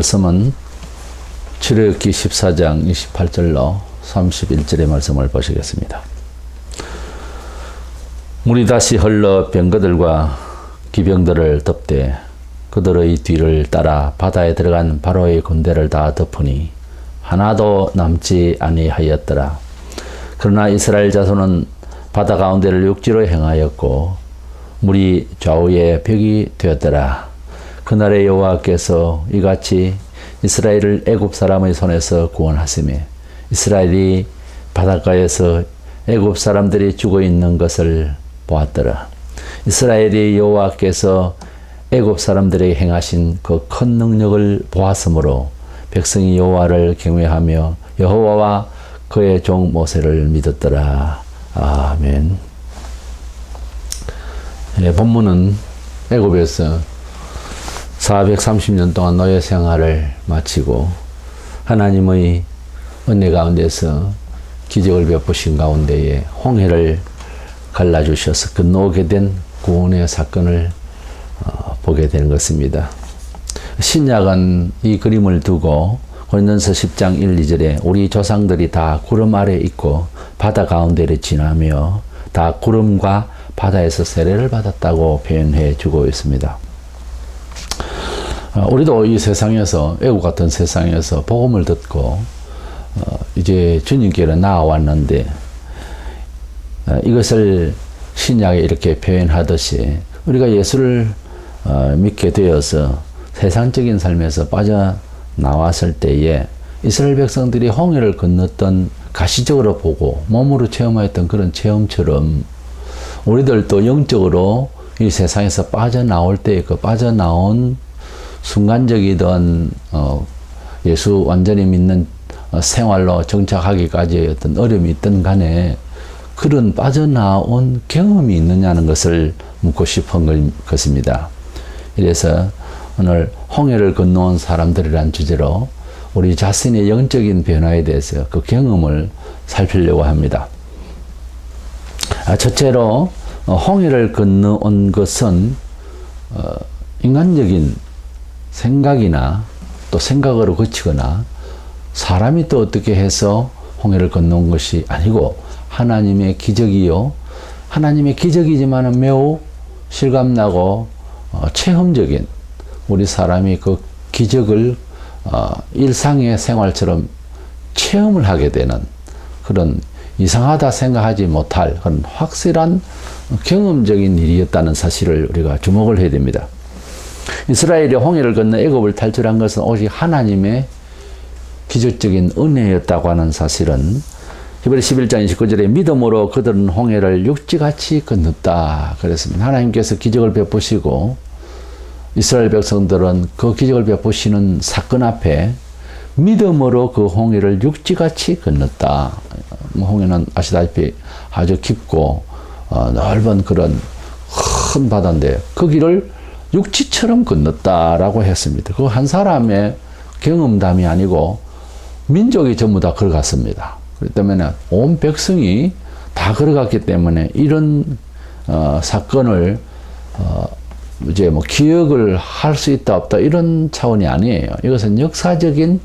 말씀은 출애굽기 14장 28절로 31절의 말씀을 보시겠습니다. 물이 다시 흘러 병거들과 기병들을 덮되 그들의 뒤를 따라 바다에 들어간 바로의 군대를 다 덮으니 하나도 남지 아니하였더라. 그러나 이스라엘 자손은 바다 가운데를 육지로 행하였고 물이 좌우에 벽이 되었더라. 그날의 여호와께서 이같이 이스라엘을 애굽 사람의 손에서 구원하시매 이스라엘이 바닷가에서 애굽 사람들이 죽어 있는 것을 보았더라. 이스라엘이 여호와께서 애굽 사람들에게 행하신 그 큰 능력을 보았으므로 백성이 여호와를 경외하며 여호와와 그의 종 모세를 믿었더라. 아멘. 본문은 애굽에서 430년 동안 노예 생활을 마치고 하나님의 은혜 가운데서 기적을 베푸신 가운데에 홍해를 갈라주셔서 건너오게 된 구원의 사건을 보게 되는 것입니다. 신약은 이 그림을 두고 고린도서 10장 1, 2절에 우리 조상들이 다 구름 아래 있고 바다 가운데를 지나며 다 구름과 바다에서 세례를 받았다고 표현해 주고 있습니다. 우리도 이 세상에서 애국 같은 세상에서 복음을 듣고 이제 주님께로 나아왔는데 이것을 신약에 이렇게 표현하듯이 우리가 예수를 믿게 되어서 세상적인 삶에서 빠져나왔을 때에 이스라엘 백성들이 홍해를 건넜던 가시적으로 보고 몸으로 체험하였던 그런 체험처럼 우리들도 영적으로 이 세상에서 빠져나올 때 그 빠져나온 순간적이던 예수 완전히 믿는 생활로 정착하기까지의 어떤 어려움이 있던 간에 그런 빠져나온 경험이 있느냐는 것을 묻고 싶은 것입니다. 이래서 오늘 홍해를 건너온 사람들이란 주제로 우리 자신의 영적인 변화에 대해서 그 경험을 살피려고 합니다. 첫째로 홍해를 건너온 것은 인간적인 생각이나 또 생각으로 거치거나 사람이 또 어떻게 해서 홍해를 건너온 것이 아니고 하나님의 기적이요. 하나님의 기적이지만 매우 실감나고 체험적인 우리 사람이 그 기적을 일상의 생활처럼 체험을 하게 되는 그런 이상하다 생각하지 못할 그런 확실한 경험적인 일이었다는 사실을 우리가 주목을 해야 됩니다. 이스라엘이 홍해를 건너 애굽을 탈출한 것은 오직 하나님의 기적적인 은혜였다고 하는 사실은 히브리 11장 29절에 믿음으로 그들은 홍해를 육지같이 건넜다 그랬습니다. 하나님께서 기적을 베푸시고 이스라엘 백성들은 그 기적을 베푸시는 사건 앞에 믿음으로 그 홍해를 육지같이 건넜다. 홍해는 아시다시피 아주 깊고 넓은 그런 큰 바다인데 그 길을 육지처럼 건넜다라고 했습니다. 그 한 사람의 경험담이 아니고 민족이 전부 다 걸어갔습니다. 그렇기 때문에 온 백성이 다 걸어갔기 때문에 이런 사건을 이제 뭐 기억을 할 수 있다 없다 이런 차원이 아니에요. 이것은 역사적인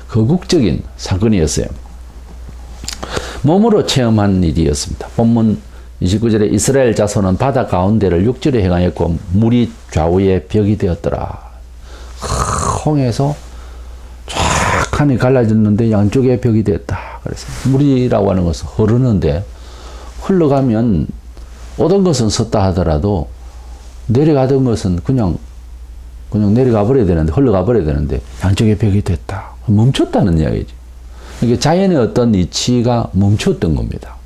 거국적인 사건이었어요. 몸으로 체험한 일이었습니다. 본문 29절에 이스라엘 자손은 바다 가운데를 육지로 행하였고 물이 좌우에 벽이 되었더라. 홍해에서 쫙 하니 갈라졌는데 양쪽에 벽이 되었다. 그래서 물이라고 하는 것은 흐르는데 흘러가면 오던 것은 섰다 하더라도 내려가던 것은 그냥 내려가 버려야 되는데 흘러가 버려야 되는데 양쪽에 벽이 됐다. 멈췄다는 이야기죠. 이게 자연의 어떤 이치가 멈췄던 겁니다.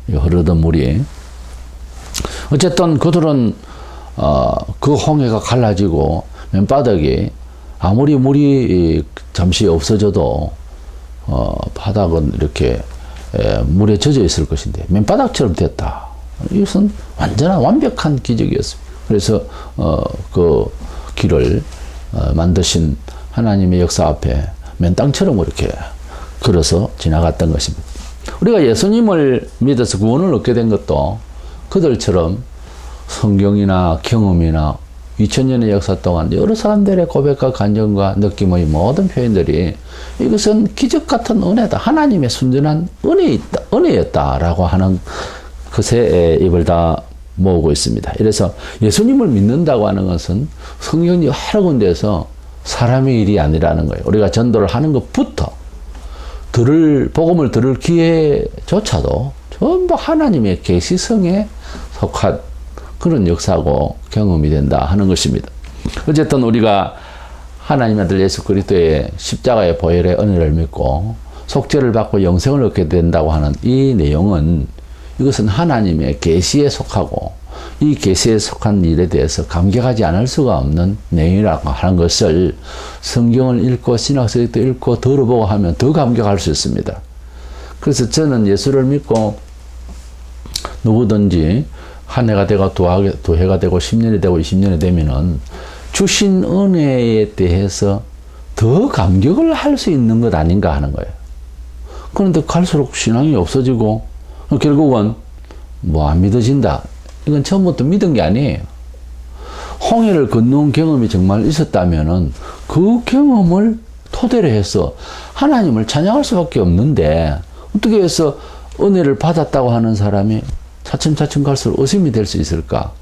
흐르던 물이. 어쨌든 그들은 그 홍해가 갈라지고 맨바닥이 아무리 물이 잠시 없어져도 바닥은 이렇게 물에 젖어 있을 것인데 맨바닥처럼 됐다. 이것은 완벽한 기적이었습니다. 그래서 그 길을 만드신 하나님의 역사 앞에 맨 땅처럼 이렇게 걸어서 지나갔던 것입니다. 우리가 예수님을 믿어서 구원을 얻게 된 것도 그들처럼 성경이나 경험이나 2000년의 역사 동안 여러 사람들의 고백과 간증과 느낌의 모든 표현들이 이것은 기적 같은 은혜다. 하나님의 순전한 은혜였다라고 하는 것에 입을 다 모으고 있습니다. 이래서 예수님을 믿는다고 하는 것은 성경이 여러 군데에서 사람의 일이 아니라는 거예요. 우리가 전도를 하는 것부터 복음을 들을 기회조차도 전부 하나님의 계시성에 속한 그런 역사고 경험이 된다 하는 것입니다. 어쨌든 우리가 하나님의 아들 예수 그리스도의 십자가의 보혈의 은혜를 믿고 속죄를 받고 영생을 얻게 된다고 하는 이 내용은 이것은 하나님의 계시에 속하고 이 계시에 속한 일에 대해서 감격하지 않을 수가 없는 내용이라고 하는 것을 성경을 읽고 신학서도 읽고 들어보고 하면 더 감격할 수 있습니다. 그래서 저는 예수를 믿고 누구든지 한 해가 되고 두 해가 되고 10년이 되고 20년이 되면은 주신 은혜에 대해서 더 감격을 할 수 있는 것 아닌가 하는 거예요. 그런데 갈수록 신앙이 없어지고 결국은 뭐 안 믿어진다. 이건 처음부터 믿은 게 아니에요. 홍해를 건너온 경험이 정말 있었다면은 그 경험을 토대로 해서 하나님을 찬양할 수밖에 없는데 어떻게 해서 은혜를 받았다고 하는 사람이 차츰차츰 갈수록 의심이 될 수 있을까?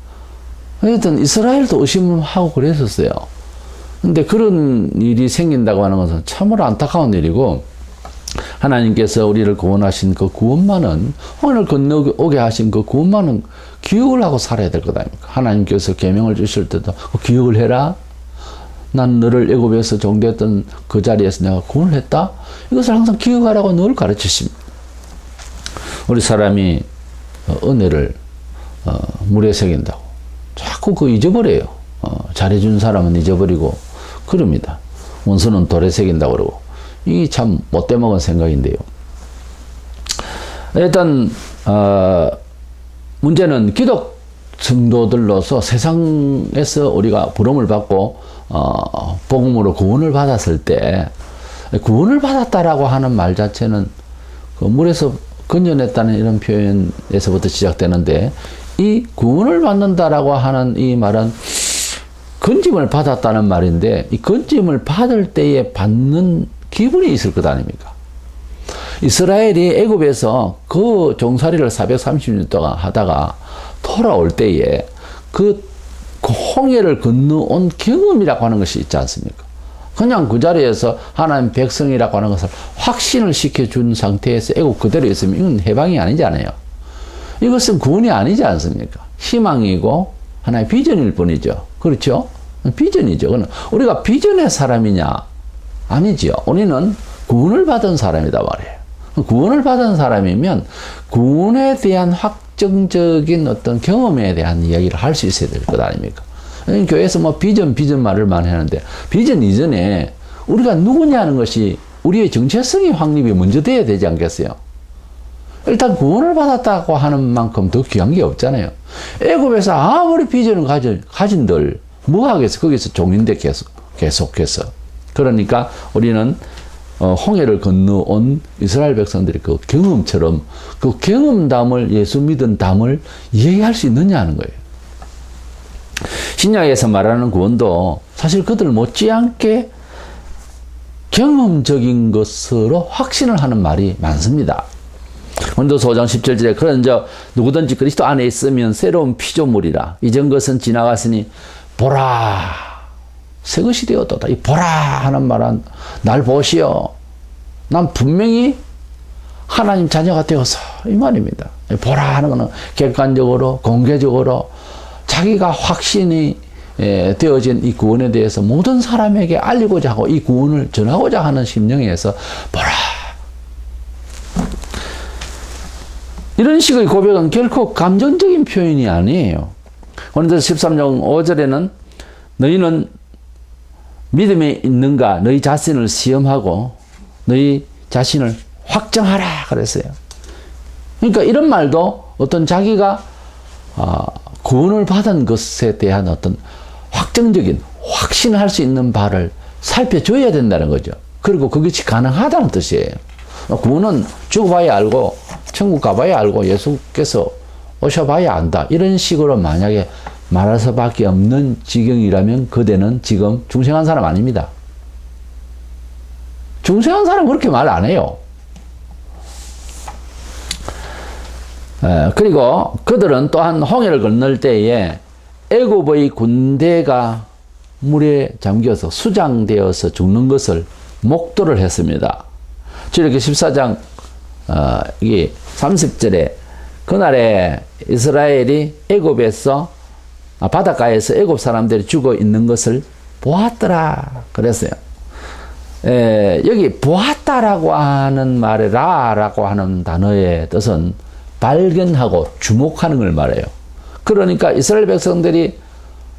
하여튼 이스라엘도 의심하고 그랬었어요. 근데 그런 일이 생긴다고 하는 것은 참으로 안타까운 일이고 하나님께서 우리를 구원하신 그 구원만은 홍해를 건너오게 하신 그 구원만은 기억을 하고 살아야 될 것 아닙니까? 하나님께서 계명을 주실 때도 기억을 해라. 난 너를 애굽에서 종되었던 그 자리에서 내가 구원을 했다. 이것을 항상 기억하라고 늘 가르치십니다. 우리 사람이 은혜를 물에 새긴다고 자꾸 그 잊어버려요. 잘해준 사람은 잊어버리고 그럽니다. 원수는 돌에 새긴다고 그러고 이게 참 못돼먹은 생각인데요. 일단 문제는 기독 성도들로서 세상에서 우리가 부름을 받고 복음으로 구원을 받았을 때 구원을 받았다라고 하는 말 자체는 그 물에서 건져냈다는 이런 표현에서부터 시작되는데 이 구원을 받는다라고 하는 이 말은 건짐을 받았다는 말인데 이 건짐을 받을 때에 받는 기분이 있을 것 아닙니까? 이스라엘이 애굽에서 그 종살이를 430년 동안 하다가 돌아올 때에 그 홍해를 건너온 경험이라고 하는 것이 있지 않습니까? 그냥 그 자리에서 하나님 백성이라고 하는 것을 확신을 시켜준 상태에서 애국 그대로 있으면 이건 해방이 아니잖아요. 이것은 구원이 아니지 않습니까? 희망이고 하나의 비전일 뿐이죠. 그렇죠? 비전이죠. 그건 우리가 비전의 사람이냐? 아니지요. 우리는 구원을 받은 사람이다 말이에요. 구원을 받은 사람이면 구원에 대한 확정적인 어떤 경험에 대한 이야기를 할 수 있어야 될 것 아닙니까? 교회에서 뭐 비전 말을 많이 하는데 비전 이전에 우리가 누구냐는 것이 우리의 정체성이 확립이 먼저 돼야 되지 않겠어요? 일단 구원을 받았다고 하는 만큼 더 귀한 게 없잖아요. 애굽에서 아무리 비전을 가진들 뭐 하겠어? 거기서 종인데 계속해서. 그러니까 우리는 홍해를 건너온 이스라엘 백성들이 그 경험처럼 그 경험담을 예수 믿은 담을 이해할 수 있느냐 하는 거예요. 신약에서 말하는 구원도 사실 그들 못지않게 경험적인 것으로 확신을 하는 말이 많습니다. 고린도서 5장 17절에 그런즉 누구든지 그리스도 안에 있으면 새로운 피조물이라 이전 것은 지나갔으니 보라 새 것이 되었도다. 이 보라 하는 말은 날 보시오. 난 분명히 하나님 자녀가 되어서 이 말입니다. 보라 하는 것은 객관적으로 공개적으로 자기가 확신이 되어진 이 구원에 대해서 모든 사람에게 알리고자 하고 이 구원을 전하고자 하는 심령에서 보라. 이런 식의 고백은 결코 감정적인 표현이 아니에요. 고린도서 13장 5절에는 너희는 믿음에 있는가 너희 자신을 시험하고 너희 자신을 확정하라 그랬어요. 그러니까 이런 말도 어떤 자기가 구원을 받은 것에 대한 어떤 확정적인 확신할 수 있는 바를 살펴줘야 된다는 거죠. 그리고 그것이 가능하다는 뜻이에요. 구원은 죽어봐야 알고 천국 가봐야 알고 예수께서 오셔봐야 안다. 이런 식으로 만약에 말할 수밖에 없는 지경이라면 그대는 지금 중생한 사람 아닙니다. 중생한 사람 그렇게 말 안 해요. 그리고 그들은 또한 홍해를 건널 때에 애굽의 군대가 물에 잠겨서 수장되어서 죽는 것을 목도를 했습니다. 출애굽기 14장 이게 30절에 그날에 이스라엘이 애굽에서 바닷가에서 애굽 사람들이 죽어 있는 것을 보았더라 그랬어요. 여기 보았다라고 하는 말에 라라고 하는 단어의 뜻은 발견하고 주목하는 걸 말해요. 그러니까 이스라엘 백성들이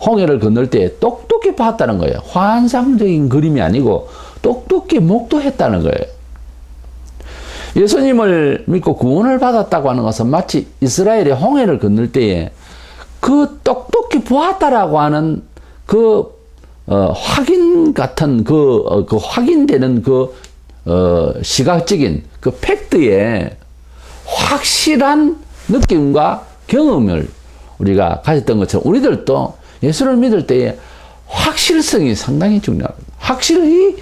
홍해를 건널 때 똑똑히 봤다는 거예요. 환상적인 그림이 아니고 똑똑히 목도했다는 거예요. 예수님을 믿고 구원을 받았다고 하는 것은 마치 이스라엘이 홍해를 건널 때에 그 똑똑히 보았다라고 하는 그 확인 같은 그 확인되는 시각적인 그 팩트에 확실한 느낌과 경험을 우리가 가졌던 것처럼 우리들도 예수를 믿을 때에 확실성이 상당히 중요합니다. 확실히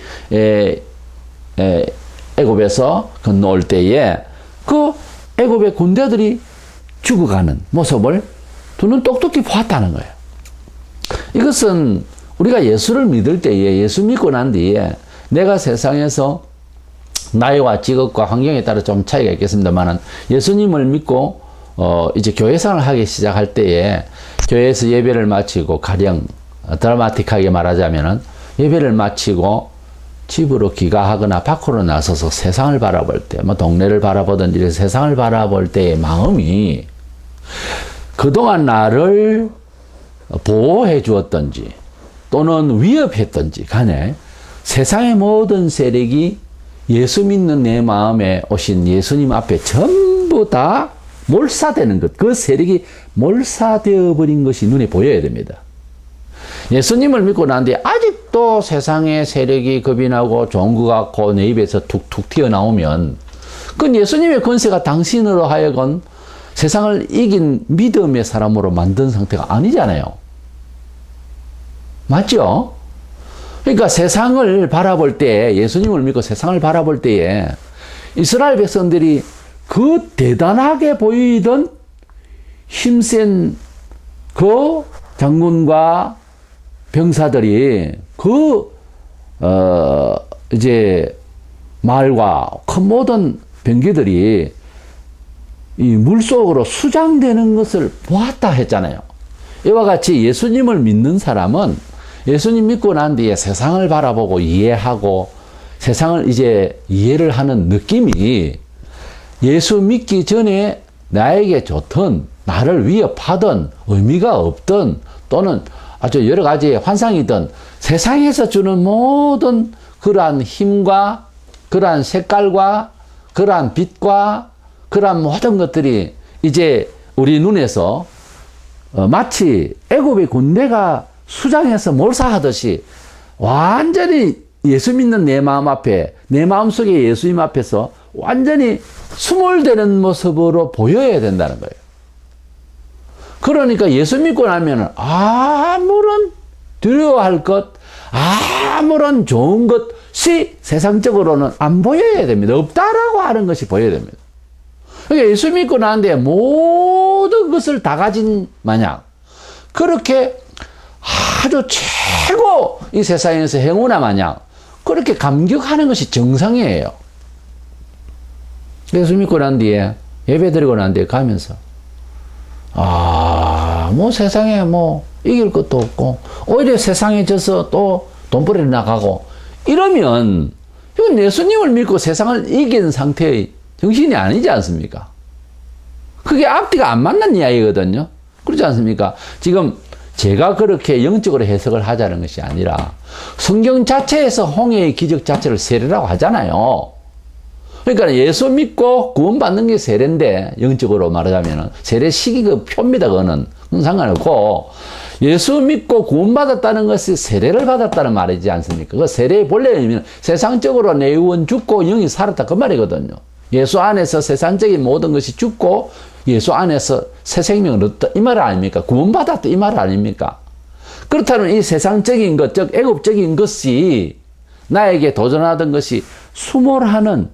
애굽에서 건너올 때에 그 애굽의 군대들이 죽어가는 모습을 두 눈 똑똑히 봤다는 거예요. 이것은 우리가 예수를 믿을 때에 예수 믿고 난 뒤에 내가 세상에서 나이와 직업과 환경에 따라 좀 차이가 있겠습니다만 예수님을 믿고 이제 교회 생활을 하기 시작할 때에 교회에서 예배를 마치고 가령 드라마틱하게 말하자면은 예배를 마치고 집으로 귀가하거나 밖으로 나서서 세상을 바라볼 때, 뭐 동네를 바라보든 이래서 세상을 바라볼 때의 마음이 그동안 나를 보호해 주었던지 또는 위협했던지 간에 세상의 모든 세력이 예수 믿는 내 마음에 오신 예수님 앞에 전부 다 몰사되는 것, 그 세력이 몰사되어 버린 것이 눈에 보여야 됩니다. 예수님을 믿고 난 뒤에 아직도 세상의 세력이 겁이 나고 좋은 것 같고 내 입에서 툭툭 튀어나오면 그건 예수님의 권세가 당신으로 하여금 세상을 이긴 믿음의 사람으로 만든 상태가 아니잖아요. 맞죠? 그러니까 세상을 바라볼 때, 예수님을 믿고 세상을 바라볼 때에 이스라엘 백성들이 그 대단하게 보이던 힘센 그 장군과 병사들이 이제 말과 큰 모든 병기들이 이 물속으로 수장되는 것을 보았다 했잖아요. 이와 같이 예수님을 믿는 사람은 예수님 믿고 난 뒤에 세상을 바라보고 이해하고 세상을 이제 이해를 하는 느낌이 예수 믿기 전에 나에게 좋든 나를 위협하든 의미가 없든 또는 아주 여러 가지의 환상이든 세상에서 주는 모든 그러한 힘과 그러한 색깔과 그러한 빛과 그러한 모든 것들이 이제 우리 눈에서 마치 애굽의 군대가 수장해서 몰사하듯이 완전히 예수 믿는 내 마음 앞에 내 마음속에 예수님 앞에서 완전히 수몰되는 모습으로 보여야 된다는 거예요. 그러니까 예수 믿고 나면 아무런 두려워할 것, 아무런 좋은 것이 세상적으로는 안 보여야 됩니다. 없다라고 하는 것이 보여야 됩니다. 그러니까 예수 믿고 나는데 모든 것을 다 가진 마냥 그렇게 아주 최고 이 세상에서 행운아 마냥 그렇게 감격하는 것이 정상이에요. 예수 믿고 난 뒤에 예배 드리고 난 뒤에 가면서 뭐 세상에 뭐 이길 것도 없고 오히려 세상에 져서 또 돈벌이를 나가고 이러면 이건 예수님을 믿고 세상을 이긴 상태의 정신이 아니지 않습니까? 그게 앞뒤가 안 맞는 이야기거든요. 그렇지 않습니까? 지금 제가 그렇게 영적으로 해석을 하자는 것이 아니라 성경 자체에서 홍해의 기적 자체를 세례라고 하잖아요. 그러니까 예수 믿고 구원받는 게 세례인데 영적으로 말하자면 세례 시기가 표입니다. 그거는 상관없고 예수 믿고 구원받았다는 것이 세례를 받았다는 말이지 않습니까? 그 세례의 본래 의미는 세상적으로 내 영혼 죽고 영이 살았다 그 말이거든요. 예수 안에서 세상적인 모든 것이 죽고 예수 안에서 새 생명을 얻다 이 말 아닙니까? 구원받았다 이 말 아닙니까? 그렇다면 이 세상적인 것, 즉 애굽적인 것이 나에게 도전하던 것이 수몰하는,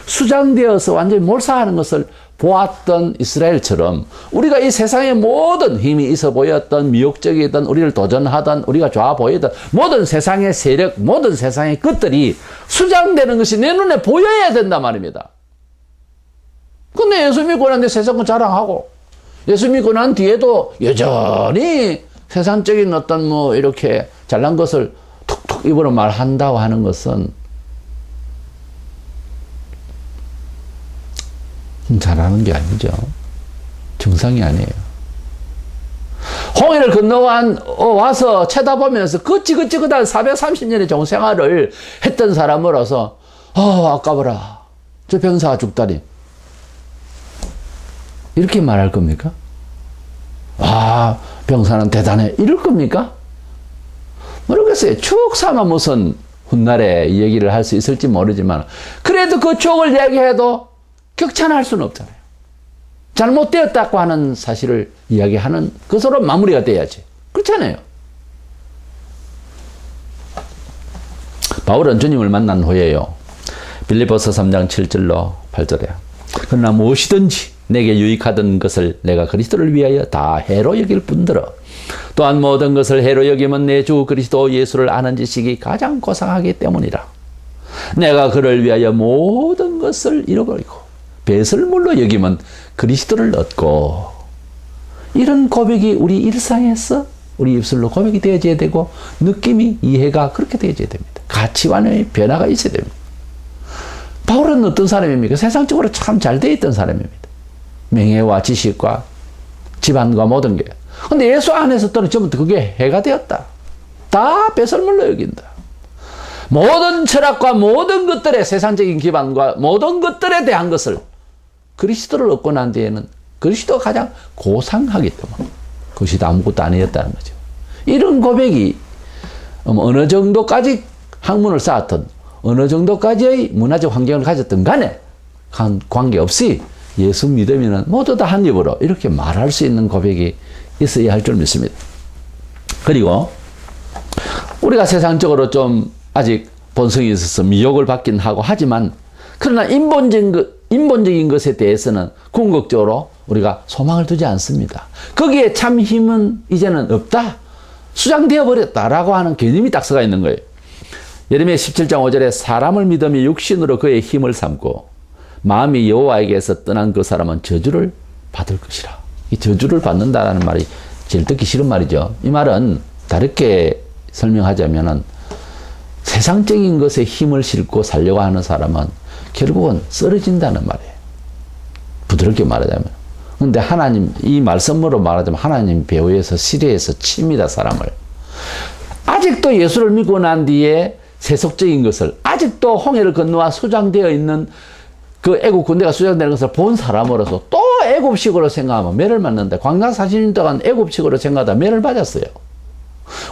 수장되어서 완전히 몰사하는 것을 보았던 이스라엘처럼 우리가 이 세상의 모든 힘이 있어 보였던, 미혹적이던, 우리를 도전하던, 우리가 좋아 보이던 모든 세상의 세력, 모든 세상의 것들이 수장되는 것이 내 눈에 보여야 된단 말입니다. 근데 예수 믿고 난 뒤에 세상을 자랑하고, 예수 믿고 난 뒤에도 여전히 세상적인 어떤 뭐 이렇게 잘난 것을 툭툭 입으로 말한다고 하는 것은 잘하는 게 아니죠. 정상이 아니에요. 홍해를 건너와서 쳐다보면서 그 찌긋찌긋한 430년의 종생활을 했던 사람으로서 아까워라. 저 병사가 죽다니. 이렇게 말할 겁니까? 병사는 대단해. 이럴 겁니까? 모르겠어요. 추억 삼아 무슨 훗날에 이 얘기를 할 수 있을지 모르지만 그래도 그 추억을 이야기해도 격찬할 수는 없잖아요. 잘못되었다고 하는 사실을 이야기하는 것으로 마무리가 돼야지. 그렇잖아요. 바울은 주님을 만난 후에요. 빌립보서 3장 7절로 8절에 그러나 무엇이든지 내게 유익하던 것을 내가 그리스도를 위하여 다 해로 여길 뿐더러 또한 모든 것을 해로 여기면 내 주 그리스도 예수를 아는 지식이 가장 고상하기 때문이라. 내가 그를 위하여 모든 것을 잃어버리고 배설물로 여기면 그리스도를 얻고. 이런 고백이 우리 일상에서 우리 입술로 고백이 되어져야 되고 느낌이 이해가 그렇게 되어져야 됩니다. 가치관의 변화가 있어야 됩니다. 바울은 어떤 사람입니까? 세상적으로 참 잘 되어 있던 사람입니다. 명예와 지식과 집안과 모든 게. 근데 예수 안에서 떨어지면 그게 해가 되었다. 다 배설물로 여긴다. 모든 철학과 모든 것들의 세상적인 기반과 모든 것들에 대한 것을 그리스도를 얻고 난 뒤에는 그리스도가 가장 고상하기 때문에 그것이 아무것도 아니었다는 거죠. 이런 고백이 어느 정도까지 학문을 쌓았던 어느 정도까지의 문화적 환경을 가졌던 간에 관계없이 예수 믿으면 모두 다 한 입으로 이렇게 말할 수 있는 고백이 있어야 할 줄 믿습니다. 그리고 우리가 세상적으로 좀 아직 본성이 있어서 미혹을 받긴 하고 하지만 그러나 인본적인 것에 대해서는 궁극적으로 우리가 소망을 두지 않습니다. 거기에 참 힘은 이제는 없다. 수장되어 버렸다라고 하는 개념이 딱 서가 있는 거예요. 예레미야 17장 5절에 사람을 믿으며 육신으로 그의 힘을 삼고 마음이 여호와에게서 떠난 그 사람은 저주를 받을 것이라. 이 저주를 받는다라는 말이 제일 듣기 싫은 말이죠. 이 말은 다르게 설명하자면은 세상적인 것에 힘을 싣고 살려고 하는 사람은 결국은 쓰러진다는 말이에요. 부드럽게 말하자면. 근데 하나님, 이 말씀으로 말하자면 하나님 배후에서 시대에서 칩니다, 사람을. 아직도 예수를 믿고 난 뒤에 세속적인 것을, 아직도 홍해를 건너와 수장되어 있는 그 애국 군대가 수장되는 것을 본 사람으로서 또 애국식으로 생각하면 매를 맞는다. 광야 40년 동안 애국식으로 생각하다 매를 맞았어요.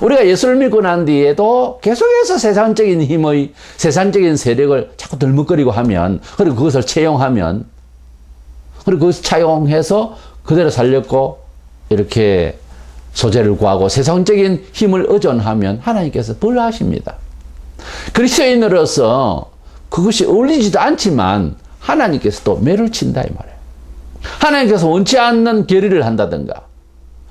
우리가 예수를 믿고 난 뒤에도 계속해서 세상적인 힘의, 세상적인 세력을 자꾸 덜먹거리고 하면, 그리고 그것을 채용하면, 그리고 그것을 차용해서 그대로 살렸고, 이렇게 소재를 구하고 세상적인 힘을 의존하면 하나님께서 벌하십니다. 그리스도인으로서 그것이 어울리지도 않지만 하나님께서 또 매를 친다 이 말이에요. 하나님께서 원치 않는 결의를 한다든가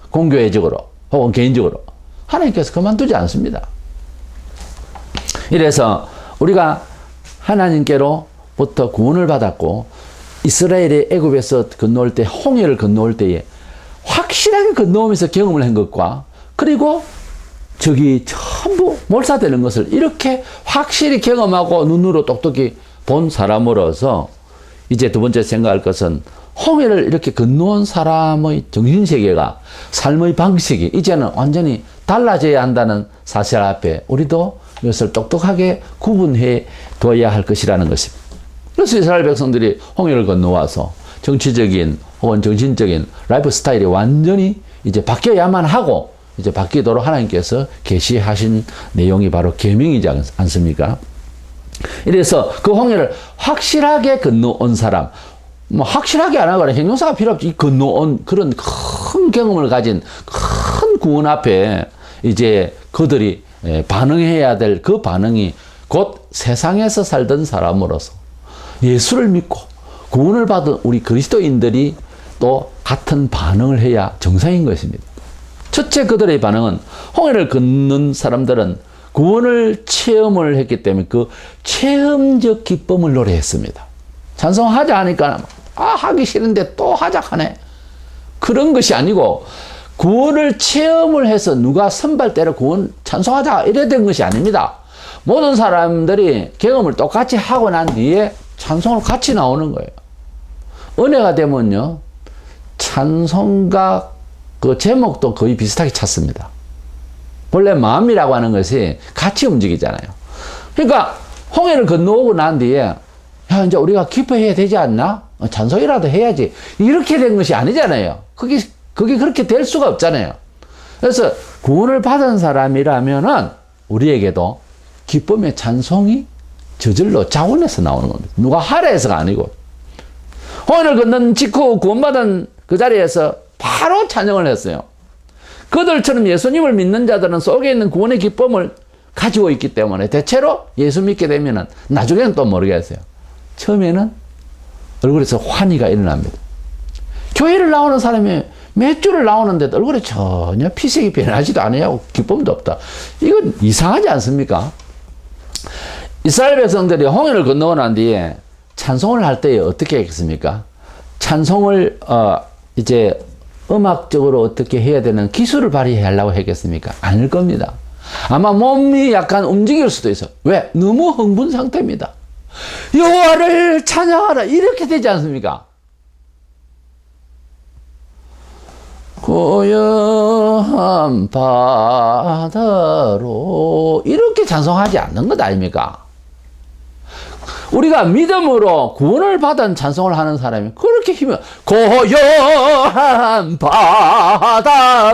공교회적으로 혹은 개인적으로 하나님께서 그만두지 않습니다. 이래서 우리가 하나님께로부터 구원을 받았고 이스라엘의 애굽에서 건너올 때 홍해를 건너올 때에 확실하게 건너오면서 경험을 한 것과 그리고 저기 전부 몰사되는 것을 이렇게 확실히 경험하고 눈으로 똑똑히 본 사람으로서 이제 두 번째 생각할 것은 홍해를 이렇게 건너온 사람의 정신세계가 삶의 방식이 이제는 완전히 달라져야 한다는 사실 앞에 우리도 이것을 똑똑하게 구분해 둬야 할 것이라는 것입니다. 그래서 이스라엘 백성들이 홍해를 건너와서 정치적인 혹은 정신적인 라이프 스타일이 완전히 이제 바뀌어야만 하고 이제 바뀌도록 하나님께서 계시하신 내용이 바로 계명이지 않습니까? 이래서 그 홍해를 확실하게 건너온 사람, 뭐 확실하게 안 하거나 형용사가 필요 없지. 건너온 그런 큰 경험을 가진 큰 구원 앞에 이제 그들이 반응해야 될 그 반응이 곧 세상에서 살던 사람으로서 예수를 믿고 구원을 받은 우리 그리스도인들이 또 같은 반응을 해야 정상인 것입니다. 첫째, 그들의 반응은 홍해를 건넌 사람들은 구원을 체험을 했기 때문에 그 체험적 기쁨을 노래했습니다. 찬송하자 하니까 하기 싫은데 또 하자 하네. 그런 것이 아니고 구원을 체험을 해서 누가 선발대로 구원 찬송하자 이래 된 것이 아닙니다. 모든 사람들이 경험을 똑같이 하고 난 뒤에 찬송을 같이 나오는 거예요. 은혜가 되면요, 찬송가 그 제목도 거의 비슷하게 찾습니다. 원래 마음이라고 하는 것이 같이 움직이잖아요. 그러니까 홍해를 건너오고 난 뒤에 야, 이제 우리가 기뻐해야 되지 않나? 찬송이라도 해야지. 이렇게 된 것이 아니잖아요. 그게 그렇게 될 수가 없잖아요. 그래서 구원을 받은 사람이라면은 우리에게도 기쁨의 찬송이 저절로 자원에서 나오는 겁니다. 누가 하라 해서가 아니고. 홍해를 건넌 직후 구원받은 그 자리에서 바로 찬양을 했어요. 그들처럼 예수님을 믿는 자들은 속에 있는 구원의 기쁨을 가지고 있기 때문에 대체로 예수 믿게 되면은 나중에는 또 모르겠어요. 처음에는 얼굴에서 환희가 일어납니다. 교회를 나오는 사람이 몇 주를 나오는데도 얼굴에 전혀 피색이 변하지도 않아요. 기쁨도 없다. 이건 이상하지 않습니까? 이스라엘 백성들이 홍해를 건너고 난 뒤에 찬송을 할 때 어떻게 했습니까? 찬송을 이제 음악적으로 어떻게 해야 되는 기술을 발휘하려고 했겠습니까? 아닐 겁니다. 아마 몸이 약간 움직일 수도 있어. 왜? 너무 흥분 상태입니다. 여호와를 찬양하라 이렇게 되지 않습니까? 고요한 바다로 이렇게 찬송하지 않는 것 아닙니까? 우리가 믿음으로 구원을 받은 찬송을 하는 사람이 그렇게 힘이 고요한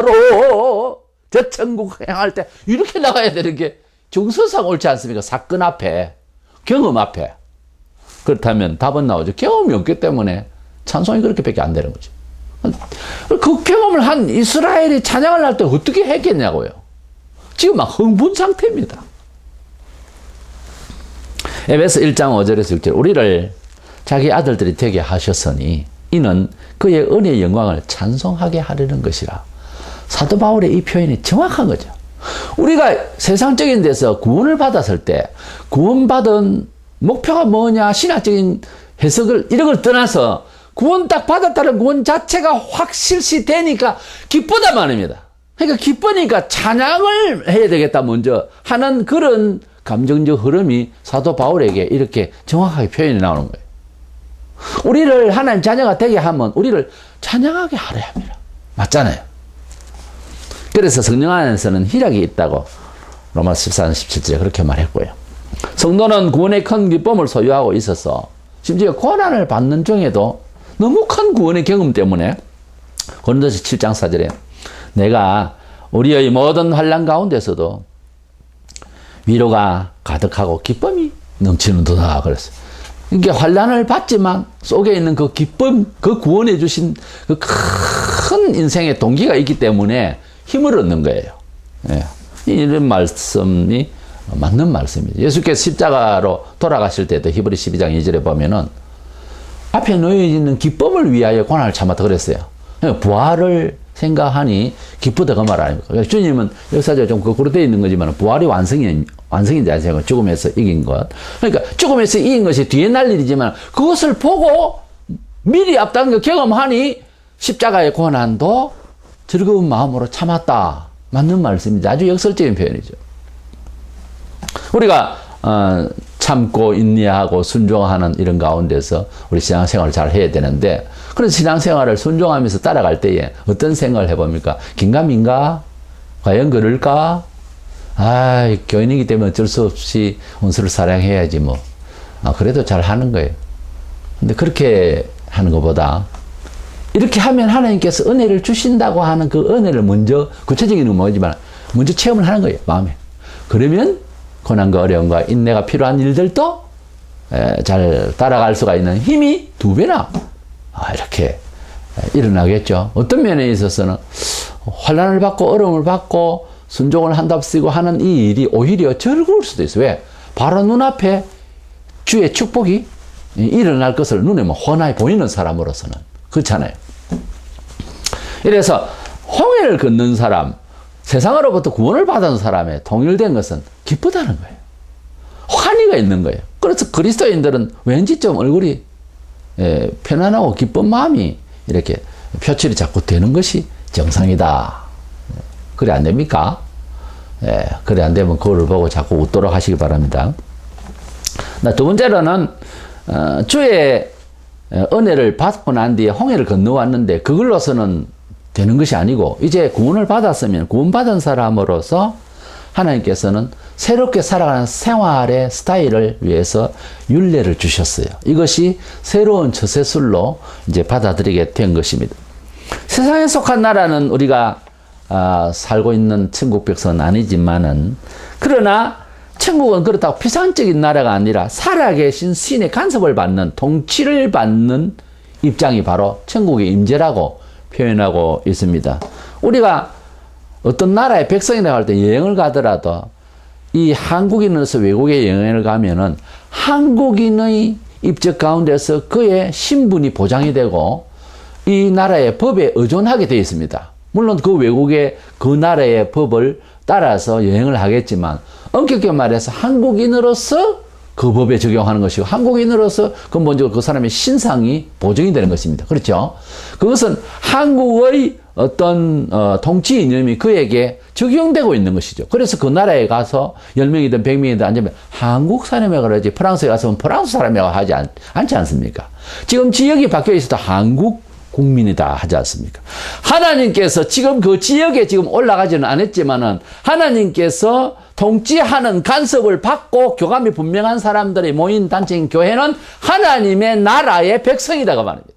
바다로 저 천국 향할 때 이렇게 나가야 되는 게 정서상 옳지 않습니까? 사건 앞에, 경험 앞에. 그렇다면 답은 나오죠. 경험이 없기 때문에 찬송이 그렇게밖에 안 되는 거죠. 그 경험을 한 이스라엘이 찬양을 할 때 어떻게 했겠냐고요. 지금 막 흥분 상태입니다. 에베소 1장 5절에서 6절 우리를 자기 아들들이 되게 하셨으니 이는 그의 은혜의 영광을 찬송하게 하려는 것이라. 사도 바울의 이 표현이 정확한 거죠. 우리가 세상적인 데서 구원을 받았을 때 구원받은 목표가 뭐냐, 신학적인 해석을 이런 걸 떠나서 구원 딱 받았다는 구원 자체가 확실시 되니까 기쁘다 말입니다. 그러니까 기쁘니까 찬양을 해야 되겠다 먼저 하는 그런 감정적 흐름이 사도 바울에게 이렇게 정확하게 표현이 나오는 거예요. 우리를 하나님 자녀가 되게 하면 우리를 찬양하게 하려 합니다. 맞잖아요. 그래서 성령 안에서는 희락이 있다고 로마서 14장 17절에 그렇게 말했고요. 성도는 구원의 큰 기쁨을 소유하고 있어서 심지어 고난을 받는 중에도 너무 큰 구원의 경험 때문에 고린도서 7장 4절에 내가 우리의 모든 환난 가운데서도 위로가 가득하고 기쁨이 넘치는도다 그랬어요. 이게 환난을 받지만 속에 있는 그 기쁨, 그 구원해 주신 그 큰 인생의 동기가 있기 때문에 힘을 얻는 거예요. 예. 이런 말씀이 맞는 말씀이죠. 예수께서 십자가로 돌아가실 때도 히브리 12장 2절에 보면은 앞에 놓여 있는 기쁨을 위하여 고난을 참았다 그랬어요. 부활을 생각하니 기쁘다 그 말 아닙니까? 주님은 역사적으로 좀 거꾸로 되어 있는 거지만 부활이 완성인지 않습니까? 죽음에서 이긴 것. 그러니까 죽음에서 이긴 것이 뒤에 날 일이지만 그것을 보고 미리 앞당겨 경험하니 십자가의 고난도 즐거운 마음으로 참았다. 맞는 말씀이죠. 아주 역설적인 표현이죠. 우리가 참고 인내하고 순종하는 이런 가운데서 우리 신앙생활을 잘 해야 되는데 그래서 신앙생활을 순종하면서 따라갈 때에 어떤 생각을 해봅니까? 긴가민가? 과연 그럴까? 교인이기 때문에 어쩔 수 없이 원수를 사랑해야지 뭐. 그래도 잘 하는 거예요. 근데 그렇게 하는 것보다 이렇게 하면 하나님께서 은혜를 주신다고 하는 그 은혜를 먼저 구체적인 건 뭐지만 먼저 체험을 하는 거예요. 마음에. 그러면 고난과 어려움과 인내가 필요한 일들도 잘 따라갈 수가 있는 힘이 2배나 이렇게 일어나겠죠. 어떤 면에 있어서는 환난을 받고 어려움을 받고 순종을 한답시고 하는 이 일이 오히려 즐거울 수도 있어요. 왜? 바로 눈앞에 주의 축복이 일어날 것을 눈에 훤하게 보이는 사람으로서는 그렇잖아요. 이래서 홍해를 걷는 사람, 세상으로부터 구원을 받은 사람의 동일된 것은 기쁘다는 거예요. 환희가 있는 거예요. 그래서 그리스도인들은 왠지 좀 얼굴이 편안하고 기쁜 마음이 이렇게 표출이 자꾸 되는 것이 정상이다. 그래 안 됩니까? 그래 안 되면 그거를 보고 자꾸 웃도록 하시기 바랍니다. 두 번째로는 주의 은혜를 받고 난 뒤에 홍해를 건너왔는데 그걸로서는 되는 것이 아니고 이제 구원을 받았으면 구원받은 사람으로서 하나님께서는 새롭게 살아가는 생활의 스타일을 위해서 율례를 주셨어요. 이것이 새로운 처세술로 이제 받아들이게 된 것입니다. 세상에 속한 나라는 우리가 살고 있는 천국 백성은 아니지만은 그러나 천국은 그렇다고 피상적인 나라가 아니라 살아계신 신의 간섭을 받는 통치를 받는 입장이 바로 천국의 임재라고 표현하고 있습니다. 우리가 어떤 나라의 백성이라고 할 때 여행을 가더라도 이 한국인으로서 외국에 여행을 가면은 한국인의 입적 가운데서 그의 신분이 보장이 되고 이 나라의 법에 의존하게 되어 있습니다. 물론 그 외국의 그 나라의 법을 따라서 여행을 하겠지만 엄격히 말해서 한국인으로서 그 법에 적용하는 것이고 한국인으로서 근본적으로 그 사람의 신상이 보증이 되는 것입니다. 그렇죠? 그것은 한국의 어떤 통치 이념이 그에게 적용되고 있는 것이죠. 그래서 그 나라에 가서 10명이든 100명이든 앉으면 한국 사람이라고 그러지 프랑스에 가서는 프랑스 사람이라고 하지 않지 않습니까? 지금 지역이 바뀌어 있어도 한국 국민이다 하지 않습니까? 하나님께서 지금 그 지역에 지금 올라가지는 않았지만은 하나님께서 통치하는 간섭을 받고 교감이 분명한 사람들이 모인 단체인 교회는 하나님의 나라의 백성이라고 말합니다.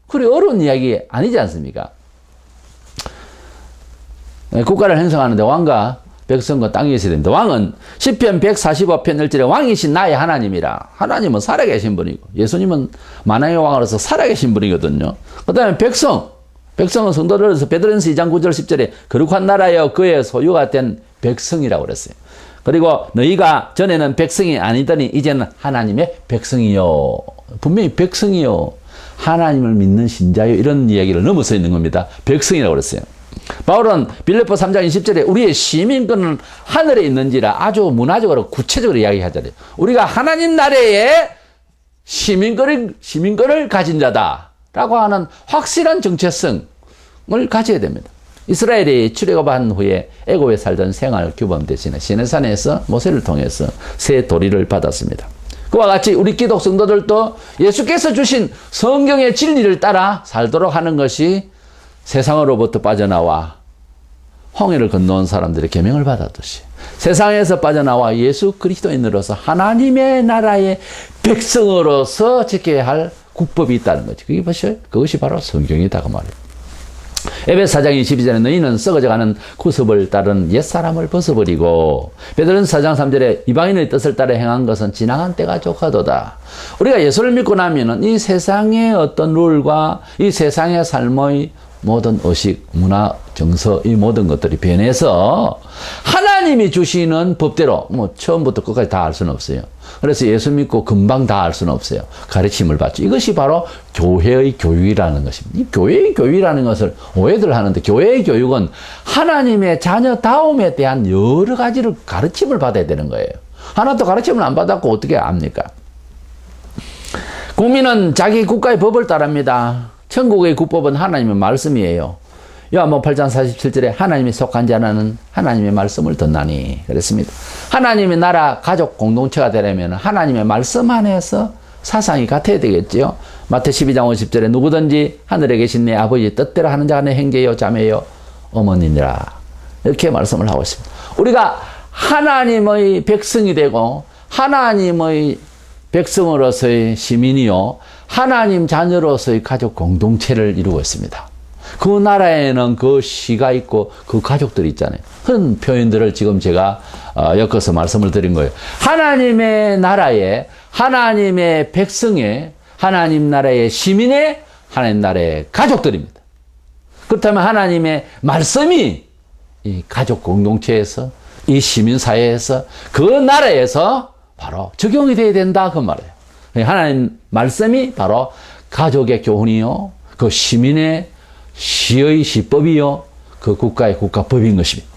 그리 어려운 이야기 아니지 않습니까? 국가를 형성하는데 왕과 백성과 땅이 있어야 됩니다. 왕은 시편 145편 1절에 왕이신 나의 하나님이라. 하나님은 살아계신 분이고 예수님은 만왕의 왕으로서 살아계신 분이거든요. 그 다음에 백성은 성도들에서 베드로전서 2장 9절 10절에 거룩한 나라여 그의 소유가 된 백성이라고 그랬어요. 그리고 너희가 전에는 백성이 아니더니 이제는 하나님의 백성이요. 분명히 백성이요. 하나님을 믿는 신자요. 이런 이야기를 넘어서 있는 겁니다. 백성이라고 그랬어요. 바울은 빌립보 3장 20절에 우리의 시민권은 하늘에 있는지라 아주 문화적으로 구체적으로 이야기하잖아요. 우리가 하나님 나라의 시민권을 가진 자다라고 하는 확실한 정체성을 가져야 됩니다. 이스라엘이 출애굽한 후에 애굽에 살던 생활 규범 대신에 시내산에서 모세를 통해서 새 도리를 받았습니다. 그와 같이 우리 기독 성도들도 예수께서 주신 성경의 진리를 따라 살도록 하는 것이 세상으로부터 빠져나와 홍해를 건너온 사람들의 계명을 받았듯이 세상에서 빠져나와 예수 그리스도인으로서 하나님의 나라의 백성으로서 지켜야 할 국법이 있다는 거죠. 그것이 바로 성경이다 그 말이에요. 에베소 4장 22절에 너희는 썩어져가는 구습을 따른 옛사람을 벗어버리고 베드로전서 4장 3절에 이방인의 뜻을 따라 행한 것은 지나간 때가 족하도다. 우리가 예수를 믿고 나면은 이 세상의 어떤 룰과 이 세상의 삶의 모든 의식, 문화, 정서 이 모든 것들이 변해서 하나님이 주시는 법대로 처음부터 끝까지 다 알 수는 없어요. 그래서 예수 믿고 금방 다 알 수는 없어요. 가르침을 받죠. 이것이 바로 교회의 교육이라는 것입니다. 이 교회의 교육이라는 것을 오해들 하는데 교회의 교육은 하나님의 자녀다움에 대한 여러 가지를 가르침을 받아야 되는 거예요. 하나도 가르침을 안 받았고 어떻게 압니까? 국민은 자기 국가의 법을 따릅니다. 천국의 국법은 하나님의 말씀이에요. 요한복음 8장 47절에 하나님이 속한 자는 하나님의 말씀을 듣나니 그랬습니다. 하나님의 나라 가족 공동체가 되려면 하나님의 말씀 안에서 사상이 같아야 되겠지요. 마태 12장 50절에 누구든지 하늘에 계신 내 아버지 뜻대로 하는 자가 내 형제요 자매요 어머니니라 이렇게 말씀을 하고 있습니다. 우리가 하나님의 백성이 되고 하나님의 백성으로서의 시민이요 하나님 자녀로서의 가족 공동체를 이루고 있습니다. 그 나라에는 그 시가 있고 그 가족들이 있잖아요. 그런 표현들을 지금 제가 엮어서 말씀을 드린 거예요. 하나님의 나라에, 하나님의 백성의, 하나님 나라의 시민의, 하나님 나라의 가족들입니다. 그렇다면 하나님의 말씀이 이 가족 공동체에서, 이 시민사회에서, 그 나라에서 바로 적용이 돼야 된다 그 말이에요. 하나님 말씀이 바로 가족의 교훈이요, 그 시민의 시의 시법이요, 그 국가의 국가법인 것입니다.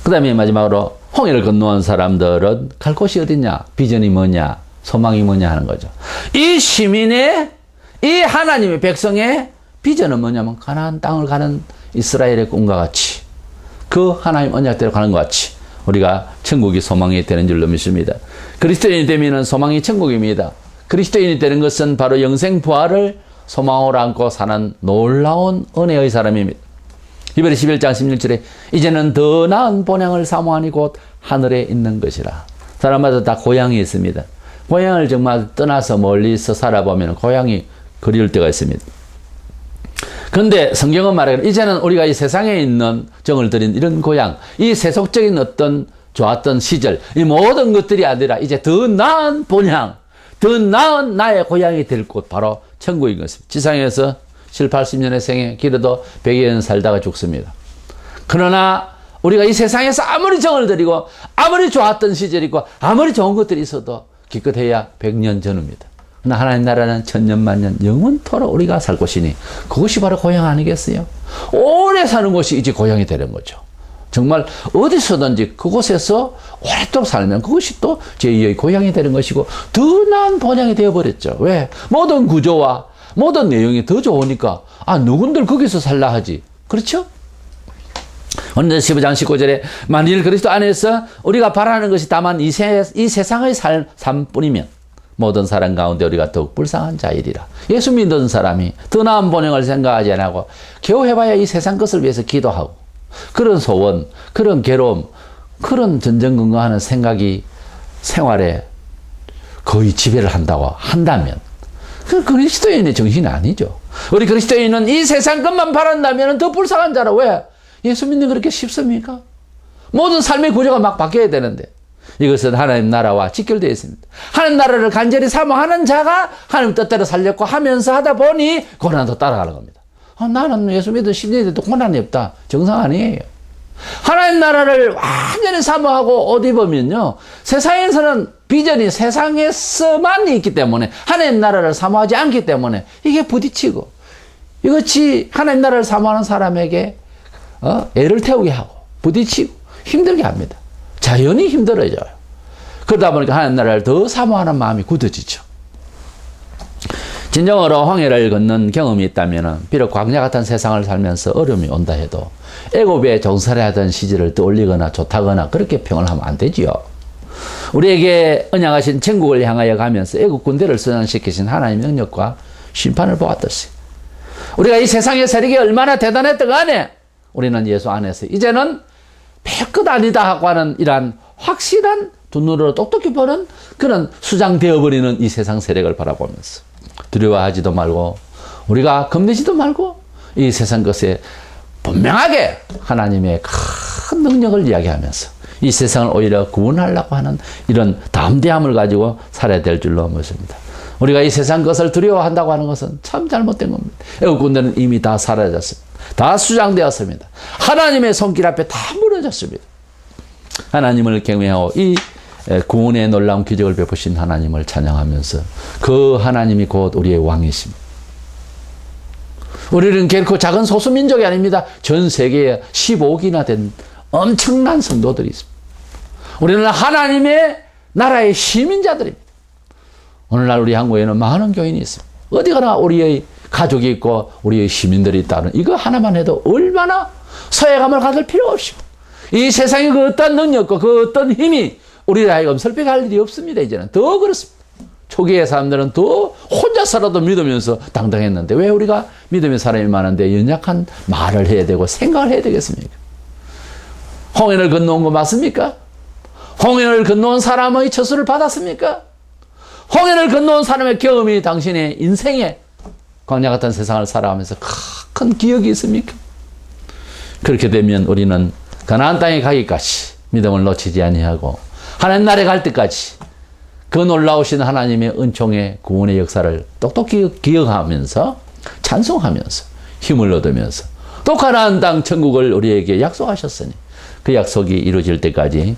그 다음에 마지막으로 홍해를 건너온 사람들은 갈 곳이 어디냐, 비전이 뭐냐, 소망이 뭐냐 하는 거죠. 이 시민의, 이 하나님의 백성의 비전은 뭐냐면 가나안 땅을 가는 이스라엘의 꿈과 같이, 그 하나님 언약대로 가는 것 같이 우리가 천국이 소망이 되는 줄로 믿습니다. 그리스도인이 되면 소망이 천국입니다. 그리스도인이 되는 것은 바로 영생 부활을 소망으로 안고 사는 놀라운 은혜의 사람입니다. 히브리 11장 16절에 이제는 더 나은 본향을 사모하니 곧 하늘에 있는 것이라. 사람마다 다 고향이 있습니다. 고향을 정말 떠나서 멀리서 살아보면 고향이 그리울 때가 있습니다. 그런데 성경은 말하기를 이제는 우리가 이 세상에 있는 정을 들인 이런 고향, 이 세속적인 어떤 좋았던 시절, 이 모든 것들이 아니라 이제 더 나은 본향, 더 나은 나의 고향이 될 곳, 바로 천국인 것입니다. 지상에서 7, 80년의 생에 길어도 100여 년 살다가 죽습니다. 그러나 우리가 이 세상에서 아무리 정을 들이고 아무리 좋았던 시절이 있고 아무리 좋은 것들이 있어도 기껏해야 100년 전입니다. 그러나 하나님 나라는 천년 만년 영원토록 우리가 살 곳이니 그것이 바로 고향 아니겠어요? 오래 사는 곳이 이제 고향이 되는 거죠. 정말 어디서든지 그곳에서 오랫도록 살면 그것이 또 제2의 고향이 되는 것이고 더 나은 본향이 되어버렸죠. 왜? 모든 구조와 모든 내용이 더 좋으니까 누군들 거기서 살라 하지. 그렇죠? 오늘 15장 19절에 만일 그리스도 안에서 우리가 바라는 것이 다만 이 세상의 삶뿐이면 모든 사람 가운데 우리가 더욱 불쌍한 자이리라. 예수 믿는 사람이 더 나은 본향을 생각하지 않고 겨우 해봐야 이 세상 것을 위해서 기도하고 그런 소원, 그런 괴로움, 그런 전전긍긍하는 생각이 생활에 거의 지배를 한다면 그 그리스도인의 정신이 아니죠. 우리 그리스도인은 이 세상 것만 바란다면 더 불쌍한 자라. 왜? 예수 믿는 그렇게 쉽습니까? 모든 삶의 구조가 막 바뀌어야 되는데 이것은 하나님 나라와 직결되어 있습니다. 하나님 나라를 간절히 사모하는 자가 하나님 뜻대로 살려고 하면서 하다 보니 고난도 따라가는 겁니다. 나는 예수 믿은 10년이 돼도 고난이 없다. 정상 아니에요. 하나님 나라를 완전히 사모하고 옷 입으면요, 세상에서는 비전이 세상에서만 있기 때문에 하나님 나라를 사모하지 않기 때문에 이게 부딪히고 이것이 하나님 나라를 사모하는 사람에게 애를 태우게 하고 부딪히고 힘들게 합니다. 자연히 힘들어져요. 그러다 보니까 하나님 나라를 더 사모하는 마음이 굳어지죠. 진정으로 홍해를 걷는 경험이 있다면 비록 광야 같은 세상을 살면서 어려움이 온다 해도 애굽에 종살이하던 시절을 떠올리거나 좋다거나 그렇게 평을 하면 안 되지요. 우리에게 언약하신 천국을 향하여 가면서 애굽 군대를 선언시키신 하나님의 능력과 심판을 보았듯이 우리가 이 세상의 세력이 얼마나 대단했던 간에 우리는 예수 안에서 이제는 별것 아니다 하고 하는 이러한 확실한 두 눈으로 똑똑히 보는 그런 수장되어버리는 이 세상 세력을 바라보면서 두려워하지도 말고 우리가 겁내지도 말고 이 세상 것에 분명하게 하나님의 큰 능력을 이야기하면서 이 세상을 오히려 구원하려고 하는 이런 담대함을 가지고 살아야 될 줄로 믿습니다. 우리가 이 세상 것을 두려워한다고 하는 것은 참 잘못된 겁니다. 애국 군대는 이미 다 사라졌습니다. 다 수장되었습니다. 하나님의 손길 앞에 다 무너졌습니다. 하나님을 경외하고 이 구원의 놀라운 기적을 베푸신 하나님을 찬양하면서 그 하나님이 곧 우리의 왕이십니다. 우리는 결코 작은 소수민족이 아닙니다. 전 세계에 15억이나 된 엄청난 성도들이 있습니다. 우리는 하나님의 나라의 시민자들입니다. 오늘날 우리 한국에는 많은 교인이 있습니다. 어디 가나 우리의 가족이 있고 우리의 시민들이 있다는 이거 하나만 해도 얼마나 소외감을 가질 필요가 없습니다. 이 세상의 그 어떤 능력과 그 어떤 힘이 우리를 하여금 설득할 일이 없습니다. 이제는 더 그렇습니다. 초기의 사람들은 더 혼자서라도 믿으면서 당당했는데 왜 우리가 믿음의 사람이 많은데 연약한 말을 해야 되고 생각을 해야 되겠습니까? 홍해를 건너온 거 맞습니까? 홍해를 건너온 사람의 처수를 받았습니까? 홍해를 건너온 사람의 경험이 당신의 인생에 광야 같은 세상을 살아가면서 큰 기억이 있습니까? 그렇게 되면 우리는 가나안 땅에 가기까지 믿음을 놓치지 아니하고 하나님 나라에 갈 때까지 그 놀라우신 하나님의 은총의 구원의 역사를 똑똑히 기억하면서 찬송하면서 힘을 얻으면서 또 가나안 땅 천국을 우리에게 약속하셨으니 그 약속이 이루어질 때까지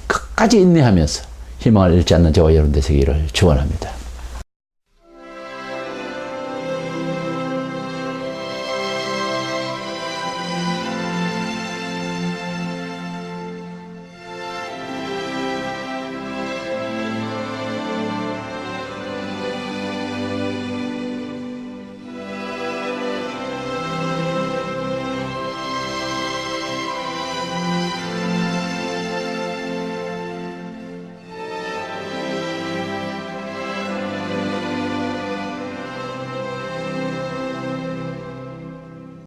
끝까지 인내하면서 희망을 잃지 않는 저와 여러분 되시기를 축원합니다.